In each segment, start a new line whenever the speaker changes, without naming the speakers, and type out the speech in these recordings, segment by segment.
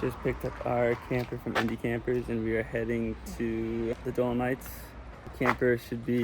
Just picked up our camper from Indie Campers and we are heading to the Dolomites. The camper should be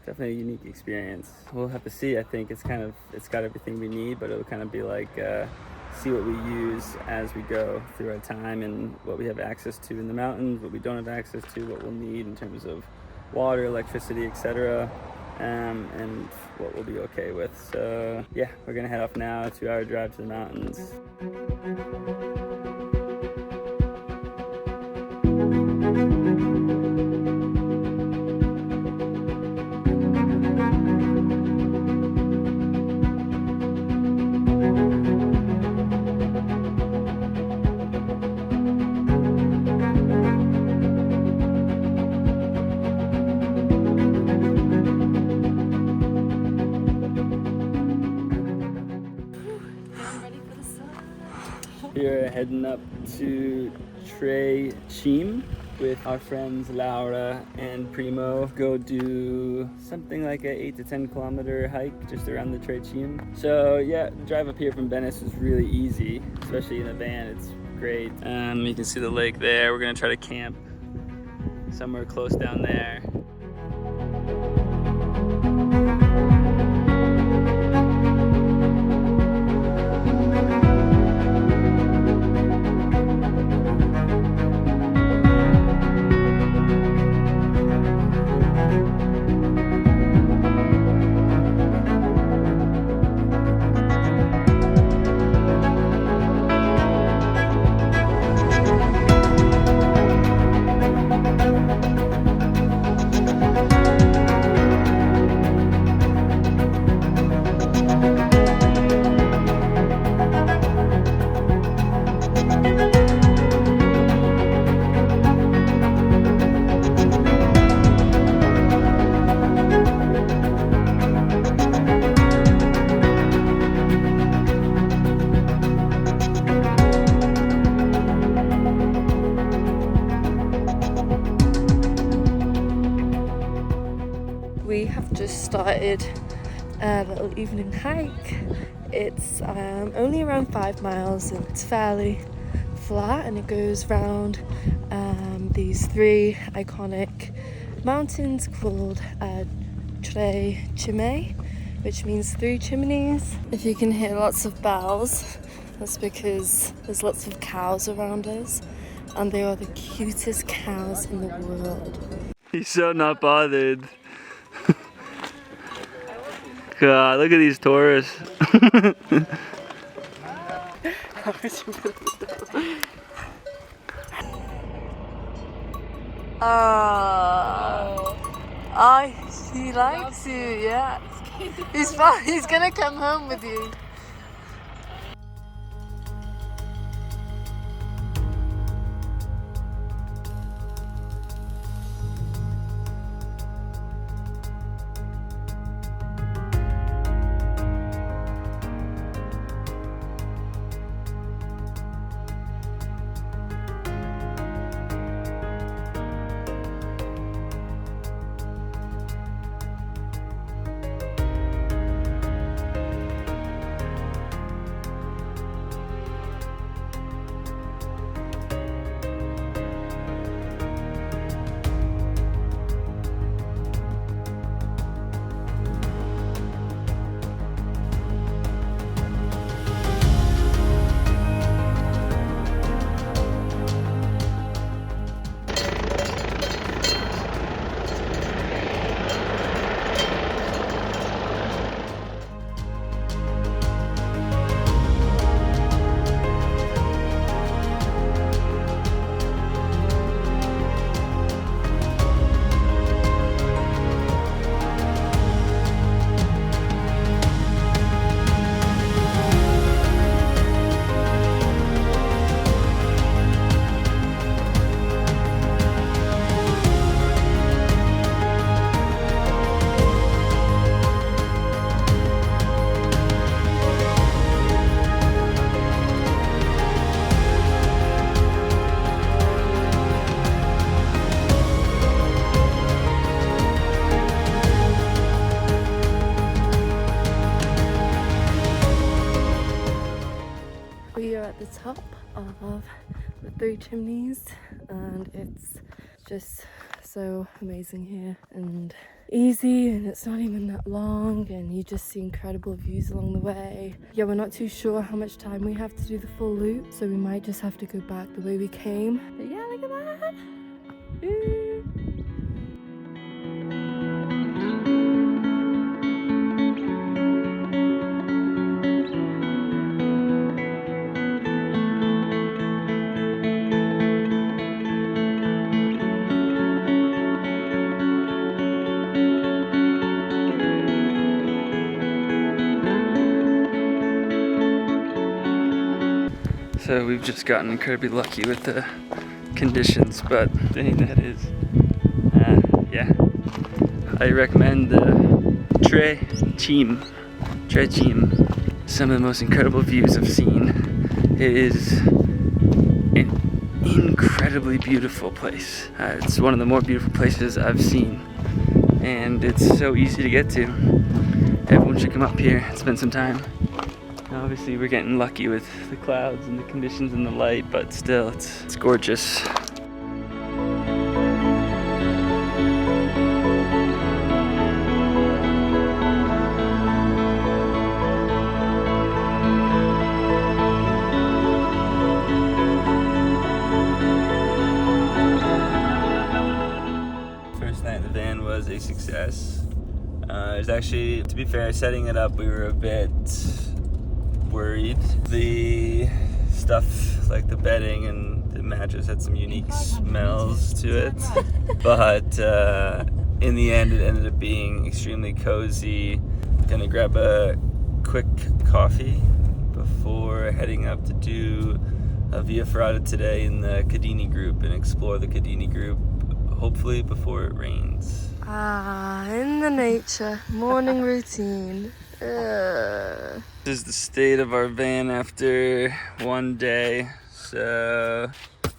definitely a unique experience. We'll have to see. I think it's got everything we need, but it'll kind of be like see what we use as we go through our time and what we have access to in the mountains, what we don't have access to, what we'll need in terms of water, electricity, etc. And what we'll be okay with. So yeah, we're gonna head off now, a 2-hour drive to the mountains. We're heading up to Tre Cime with our friends Laura and Primo. Go do something like a 8 to 10 kilometer hike just around the Tre Cime. So yeah, the drive up here from Venice is really easy, especially in a van. It's great. You can see the lake there. We're gonna try to camp somewhere close down there.
We have just started a little evening hike. It's only around 5 miles and it's fairly flat, and it goes round these 3 iconic mountains called Tre Cime, which means 3 chimneys. If you can hear lots of bells, that's because there's lots of cows around us, and they are the cutest cows in the world.
He's so not bothered. God, look at these tourists.
He likes you, yeah. He's fine, he's gonna come home with you. of the three chimneys, and it's just so amazing here and easy, and it's not even that long, and you just see incredible views along the way. Yeah, we're not too sure how much time we have to do the full loop, so we might just have to go back the way we came. But yeah, look at that. Ooh.
So we've just gotten incredibly lucky with the conditions, but the thing that is, yeah, I recommend the Tre Cime. Some of the most incredible views I've seen. It is an incredibly beautiful place. It's one of the more beautiful places I've seen, and it's so easy to get to. Everyone should come up here and spend some time. Obviously we're getting lucky with the clouds and the conditions and the light, but still it's gorgeous. First night in the van was a success. It was actually, to be fair, setting it up we were a bit worried. The stuff like the bedding and the mattress had some unique smells to it, but in the end it ended up being extremely cozy. Gonna grab a quick coffee before heading up to do a Via Ferrata today in the Cadini group and explore the Cadini group, hopefully before it rains.
In the nature, morning routine.
This is the state of our van after one day. So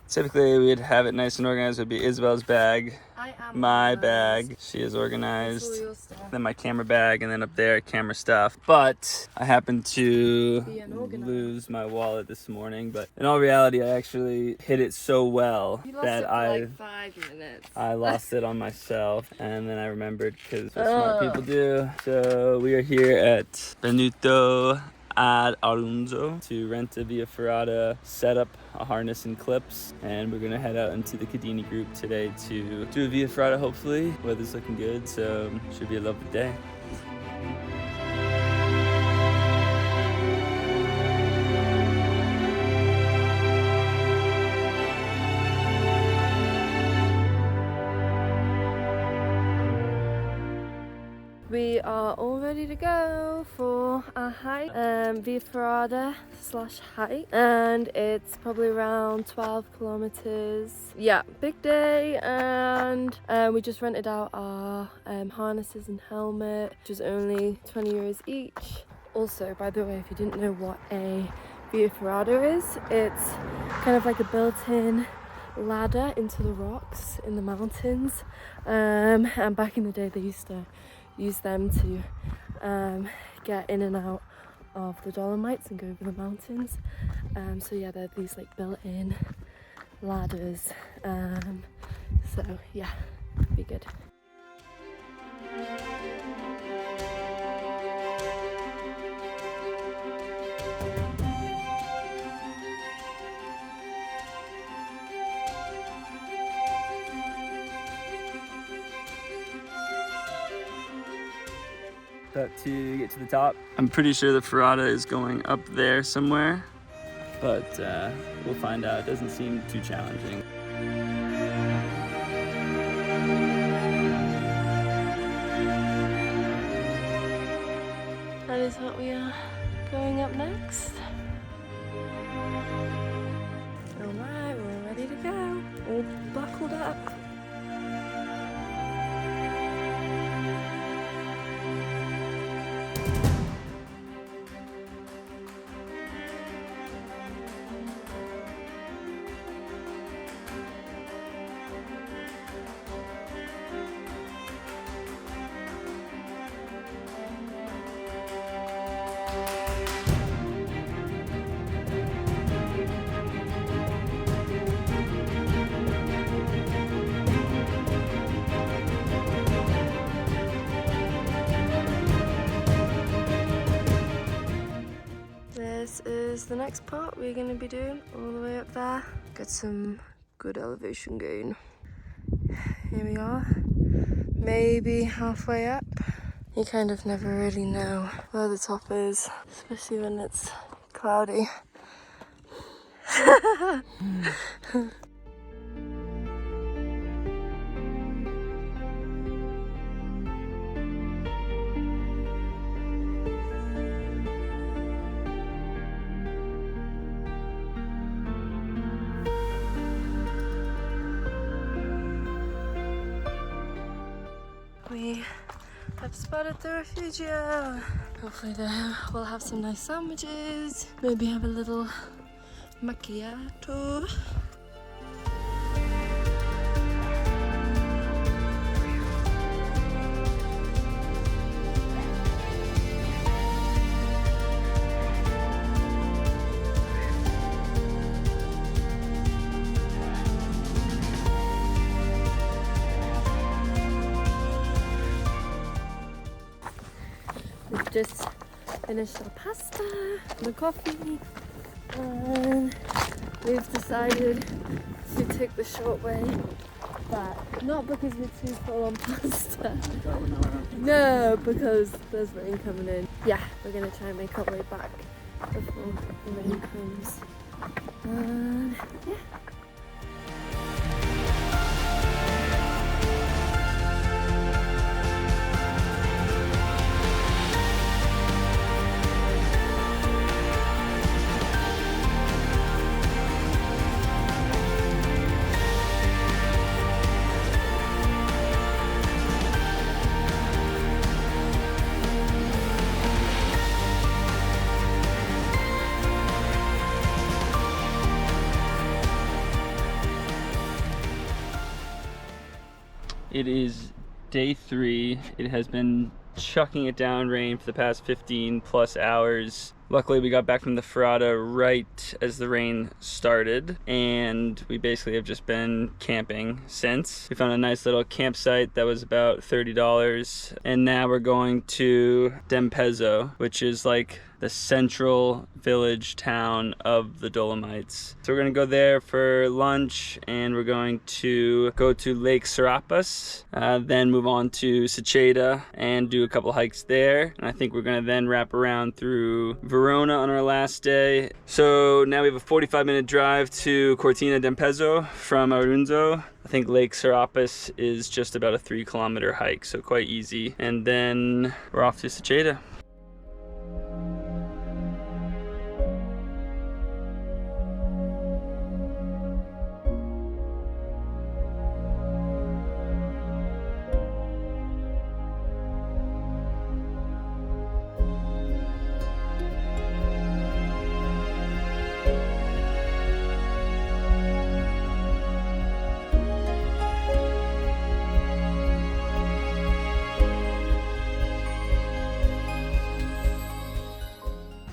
typically we'd have it nice and organized. It would be Isabel's bag, my bag, she is organized, then my camera bag, and then up there camera stuff. But I happened to lose my wallet this morning, but in all reality I actually hid it so well that
like 5 minutes.
I lost it on myself, and then I remembered, because what smart people do. So we are here at Venuto ad Arunzo to rent a Via Ferrata setup, a harness and clips, and we're gonna head out into the Cadini group today to do a Via Ferrata. Hopefully weather's looking good, so should be a lovely day.
We are all ready to go for our hike, Via Ferrata / hike, and it's probably around 12 kilometers. Yeah, big day, and we just rented out our harnesses and helmet, which was only 20 euros each. Also, by the way, if you didn't know what a Via Ferrata is, it's kind of like a built-in ladder into the rocks in the mountains, and back in the day they used to use them to get in and out of the Dolomites and go over the mountains. So yeah, they're these like built-in ladders. So yeah, be good.
But to get to the top, I'm pretty sure the Ferrata is going up there somewhere, but we'll find out. It doesn't seem too challenging.
That is what we are going up next. Alright, we're ready to go. All buckled up. the next part we're going to be doing, all the way up there. Get some good elevation gain. Here we are, maybe halfway up. You kind of never really know where the top is, especially when it's cloudy. We have spotted the refugio. Hopefully there we'll have some nice sandwiches, maybe have a little macchiato. We've just finished our pasta, the coffee, and we've decided to take the short way back. Not because we're too full on pasta. No, because there's rain coming in. Yeah, we're gonna try and make our way back before the rain comes. And yeah.
It is day 3. It has been chucking it down rain for the past 15 plus hours. Luckily we got back from the Ferrata right as the rain started, and we basically have just been camping since. We found a nice little campsite that was about $30, and now we're going to Dempezzo, which is like the central village town of the Dolomites. So we're gonna go there for lunch, and we're going to go to Lake Sorapis, then move on to Seceda and do a couple hikes there. And I think we're gonna then wrap around through Verona on our last day. So now we have a 45-minute drive to Cortina d'Ampezzo from Arunzo. I think Lake Sorapis is just about a 3-kilometer hike, so quite easy. And then we're off to Seceda.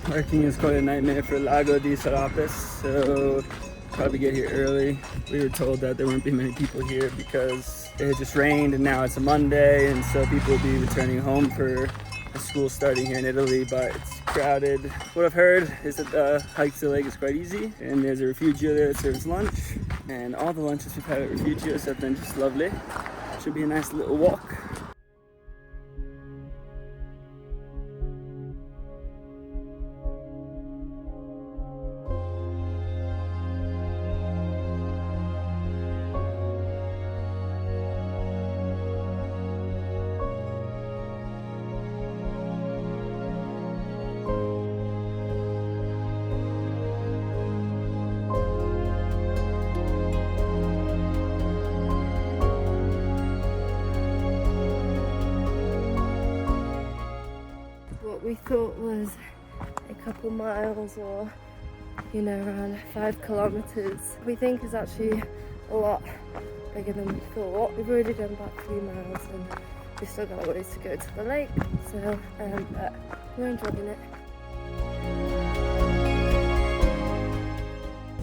Parking is quite a nightmare for Lago di Sorapis, so probably get here early. We were told that there wouldn't be many people here because it had just rained and now it's a Monday, and so people will be returning home for the school starting here in Italy, but it's crowded. What I've heard is that the hike to the lake is quite easy, and there's a refugio there that serves lunch, and all the lunches we've had at refugios have been just lovely. Should be a nice little walk. We thought was a couple miles, or you know, around 5 kilometers, we think is actually a lot bigger than we thought. We've already done about 3 miles and we've still got a ways to go to the lake, so but we're enjoying it.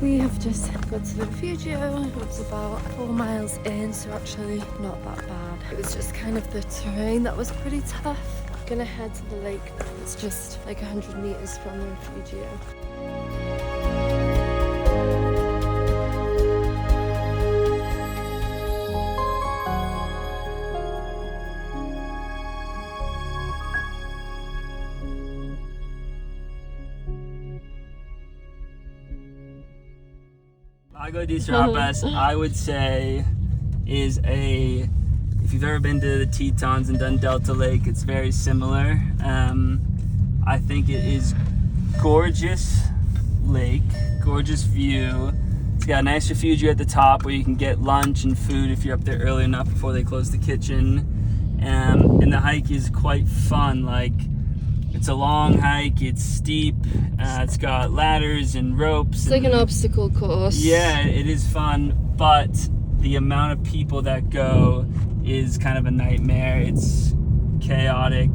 We have just got to the refugio. It was about 4 miles in, so actually not that bad. It was just kind of the terrain that was pretty tough. Gonna head to the lake. It's just like 100 meters from the refugio. Lago di Sorapis, I would say, is if you've ever been to the Tetons and done Delta Lake, it's very similar. I think it is gorgeous lake, gorgeous view. It's got a nice refugia at the top where you can get lunch and food if you're up there early enough before they close the kitchen. And the hike is quite fun. Like, it's a long hike, it's steep, it's got ladders and ropes.
It's like an obstacle course.
Yeah, it is fun, but the amount of people that go is kind of a nightmare. It's chaotic.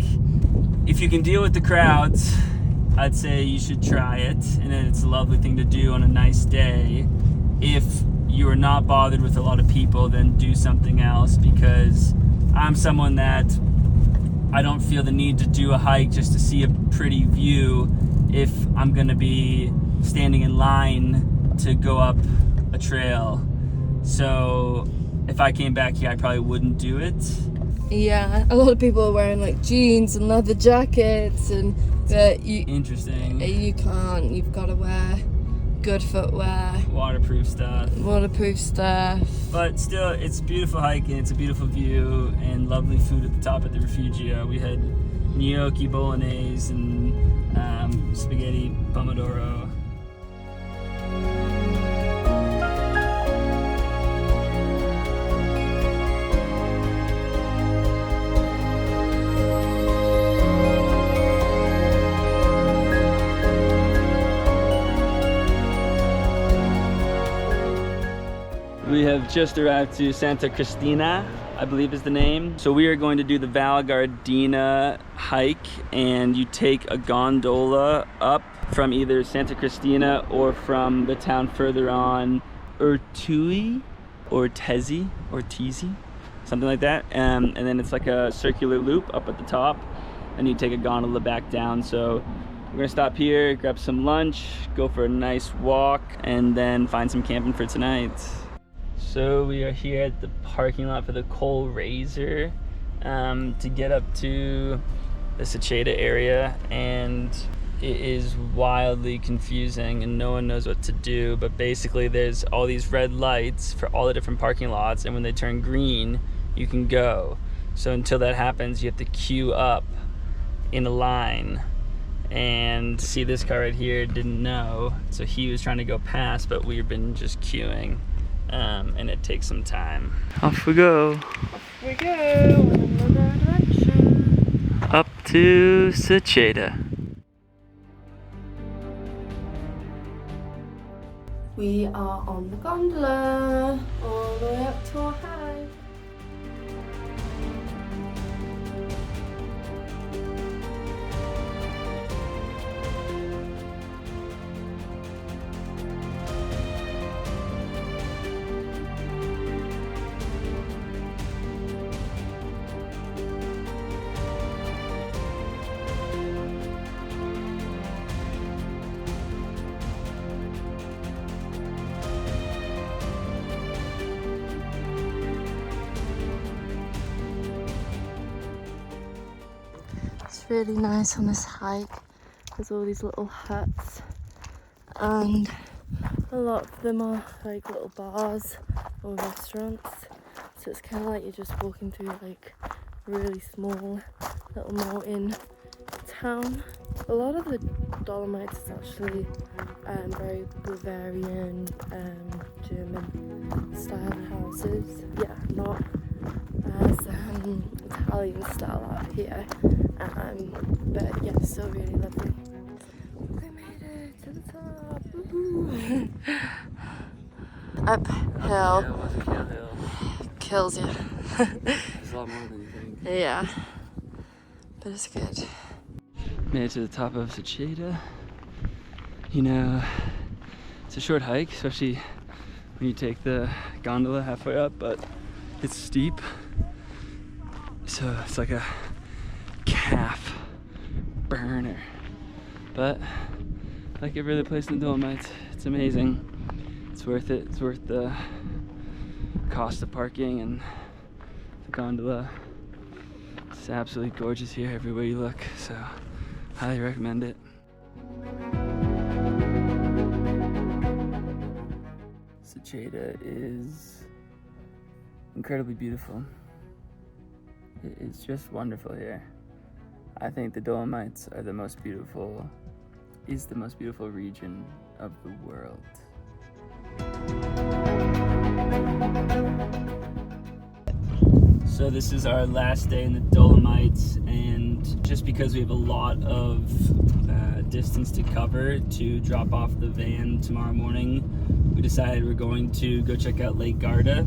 If you can deal with the crowds, I'd say you should try it, and it's a lovely thing to do on a nice day. If you are not bothered with a lot of people, then do something else, because I'm someone that I don't feel the need to do a hike just to see a pretty view if I'm gonna be standing in line to go up a trail. So if I came back here, I probably wouldn't do it.
Yeah, a lot of people are wearing like jeans and leather jackets, and
Interesting.
You can't. You've got to wear good footwear,
Waterproof stuff.
But
still, it's a beautiful hike and it's a beautiful view and lovely food at the top of the refugia. We had gnocchi bolognese and spaghetti pomodoro. We have just arrived to Santa Cristina, I believe is the name. So we are going to do the Val Gardena hike, and you take a gondola up from either Santa Cristina or from the town further on, Urtui or Tezi, something like that. And then it's like a circular loop up at the top, and you take a gondola back down. So we're gonna stop here, grab some lunch, go for a nice walk, and then find some camping for tonight. So we are here at the parking lot for the Coal Razor to get up to the Seceda area, and it is wildly confusing and no one knows what to do. But basically there's all these red lights for all the different parking lots, and when they turn green you can go. So until that happens, you have to queue up in a line. And see, this car right here didn't know, so he was trying to go past, but we've been just queuing. And it takes some time. Off we go.
off we go in another direction.
Up to Seceda.
We are on the gondola all the way up to our house. It's really nice on this hike. There's all these little huts, and a lot of them are like little bars or restaurants. So it's kind of like you're just walking through like a really small little mountain town. A lot of the Dolomites is actually very Bavarian, German style houses. Yeah, not as Italian style out here. But yeah, still really lovely. We made it to the top. Woohoo. Uphill. Kills you.
It's a lot more than you think.
Yeah, but it's good.
Made it to the top of Seceda. You know, it's a short hike, especially when you take the gondola halfway up, but it's steep. So it's like a calf burner. But like every other place in the Dolomites, it's amazing. It's worth it. It's worth the cost of parking and the gondola. It's absolutely gorgeous here everywhere you look, so highly recommend it. Seceda is incredibly beautiful. It's just wonderful here. I think the Dolomites are the most beautiful region of the world. So this is our last day in the Dolomites, and just because we have a lot of distance to cover to drop off the van tomorrow morning, we decided we're going to go check out Lake Garda.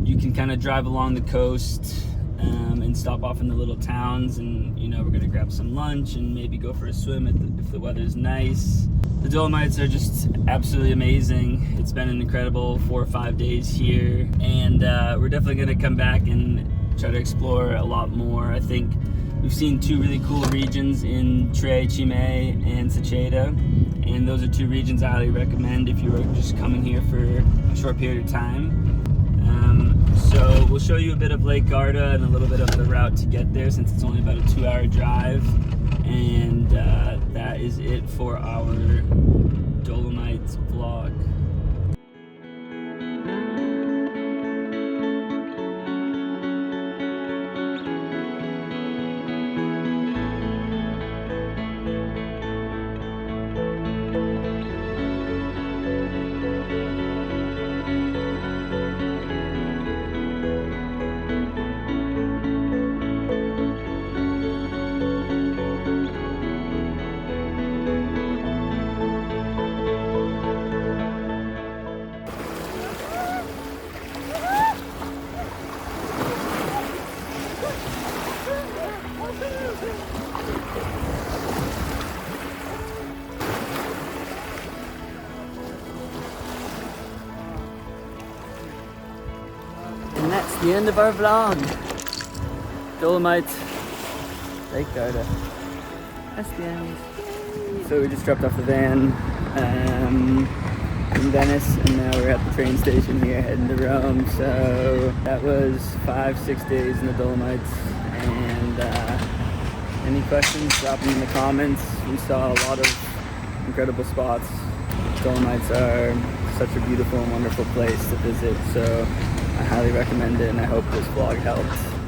You can kind of drive along the coast and stop off in the little towns, and we're gonna grab some lunch and maybe go for a swim if the weather's nice. The Dolomites are just absolutely amazing. It's been an incredible 4 or 5 days here, and we're definitely gonna come back and try to explore a lot more. I think we've seen 2 really cool regions in Tre Cime and Seceda, and those are 2 regions I highly recommend if you are just coming here for a short period of time. So we'll show you a bit of Lake Garda and a little bit of the route to get there, since it's only about a 2-hour drive. And that is it for our Dolomites vlog. And that's the end of our vlog. Dolomites, Lake Garda. That's the end. So we just dropped off the van in Venice, and now we're at the train station here heading to Rome. So that was 5-6 days in the Dolomites. And any questions, drop them in the comments. We saw a lot of incredible spots. Dolomites are such a beautiful and wonderful place to visit, so I highly recommend it, and I hope this vlog helped.